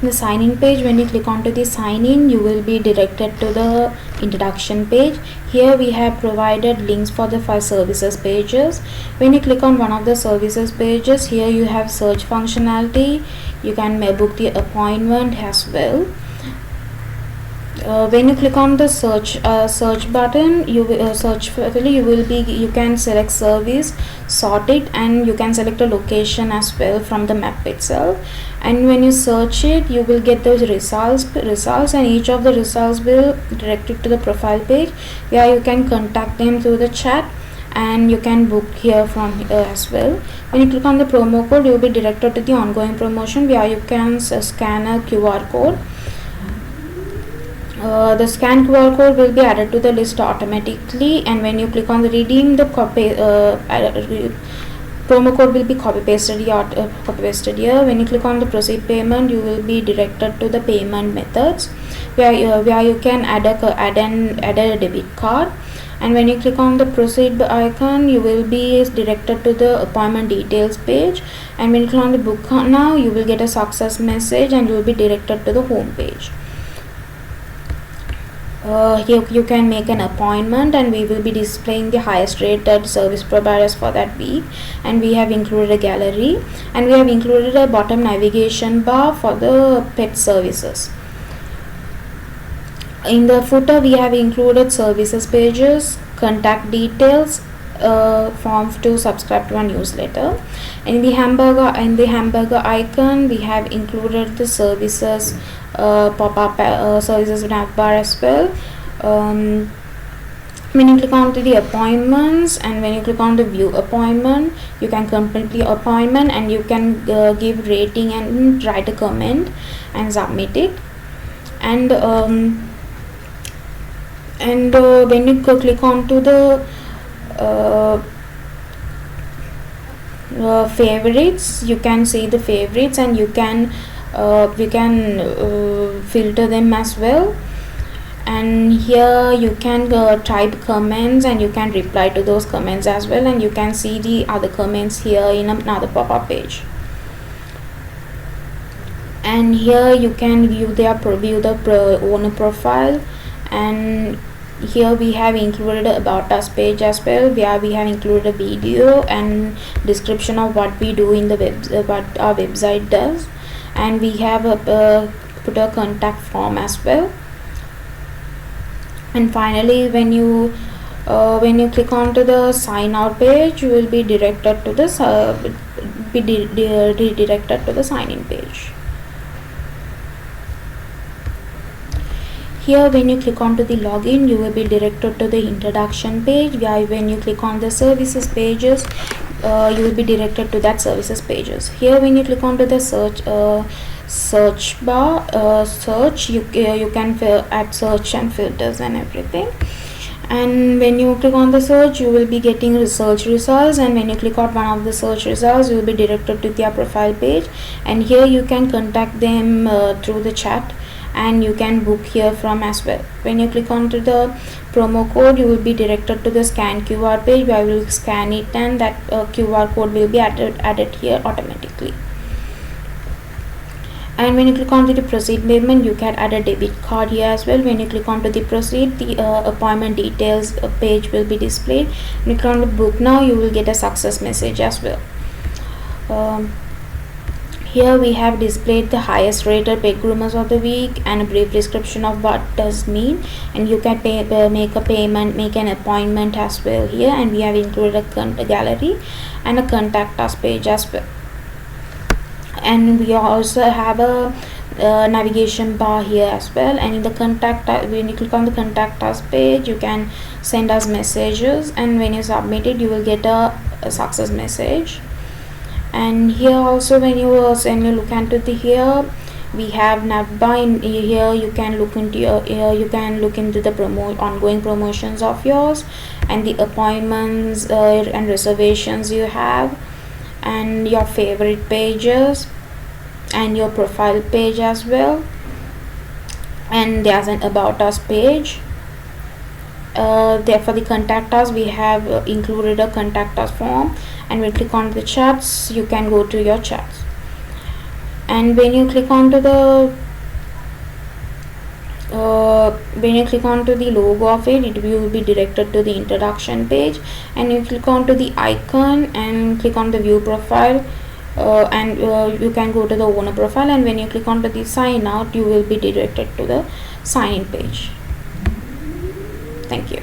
the sign in page, when you click onto the sign in, you will be directed to the introduction page. Here we have provided links for the 5 services pages. When you click on one of the services pages, here you have search functionality. You can book the appointment as well. When you click on the search button, you can select service, sort it, and you can select a location as well from the map itself. And when you search it, you will get those results, and each of the results will direct you to the profile page where you can contact them through the chat, and you can book here from here as well. When you click on the promo code, you will be directed to the ongoing promotion where you can scan a QR code. The scan QR code will be added to the list automatically, and when you click on the redeem, the promo code will be copy pasted here. When you click on the proceed payment, you will be directed to the payment methods where you can add a debit card. And when you click on the proceed icon, you will be directed to the appointment details page. And when you click on the book now, you will get a success message and you will be directed to the home page. Here you can make an appointment, and we will be displaying the highest rated service providers for that week. And we have included a gallery, and we have included a bottom navigation bar for the pet services. In the footer, we have included services pages, contact details, forms to subscribe to our newsletter. In the hamburger icon, we have included the services pop-up services navbar as well. When you click on to the appointments, and when you click on the view appointment, you can complete the appointment, and you can give rating and write a comment and submit it. And when you click on to the favorites, you can see the favorites, and you can filter them as well. And here you can type comments, and you can reply to those comments as well, and you can see the other comments here in another pop-up page. And here you can view the owner profile, and here we have included about us page as well, where we have included a video and description of what we do in the what our website does. And we have put a contact form as well. And finally, when you click onto the sign out page, you will be directed to the redirected to the sign in page. Here, when you click onto the login, you will be directed to the introduction page, where when you click on the services pages, you will be directed to that services pages. Here, when you click onto the search bar, you can add search and filters and everything. And when you click on the search, you will be getting search results, and when you click on one of the search results, you will be directed to their profile page. And here you can contact them through the chat, and you can book here from as well. When you click onto the promo code, you will be directed to the scan QR page, where you will scan it, and that QR code will be added here automatically. And when you click on the proceed payment, you can add a debit card here as well. When you click on to the proceed, the appointment details page will be displayed. When you click on the book now, you will get a success message as well. Here we have displayed the highest rated pet groomers of the week and a brief description of what does mean, and you can make a payment, make an appointment as well here. And we have included a gallery and a contact us page as well. And we also have a navigation bar here as well. And in the contact, when you click on the contact us page, you can send us messages, and when you submit it, you will get a success message. And here also, when you look into the here, we have navbar. In here you can look into the ongoing promotions of yours, and the appointments and reservations you have, and your favorite pages, and your profile page as well. And there's an about us page. There for the contact us, we have included a contact us form, and when you click on the chats, you can go to your chats. And when you click onto the logo of it, it will be directed to the introduction page, and you click onto the icon and click on the view profile, and you can go to the owner profile, and when you click onto the sign out, you will be directed to the sign in page. Thank you.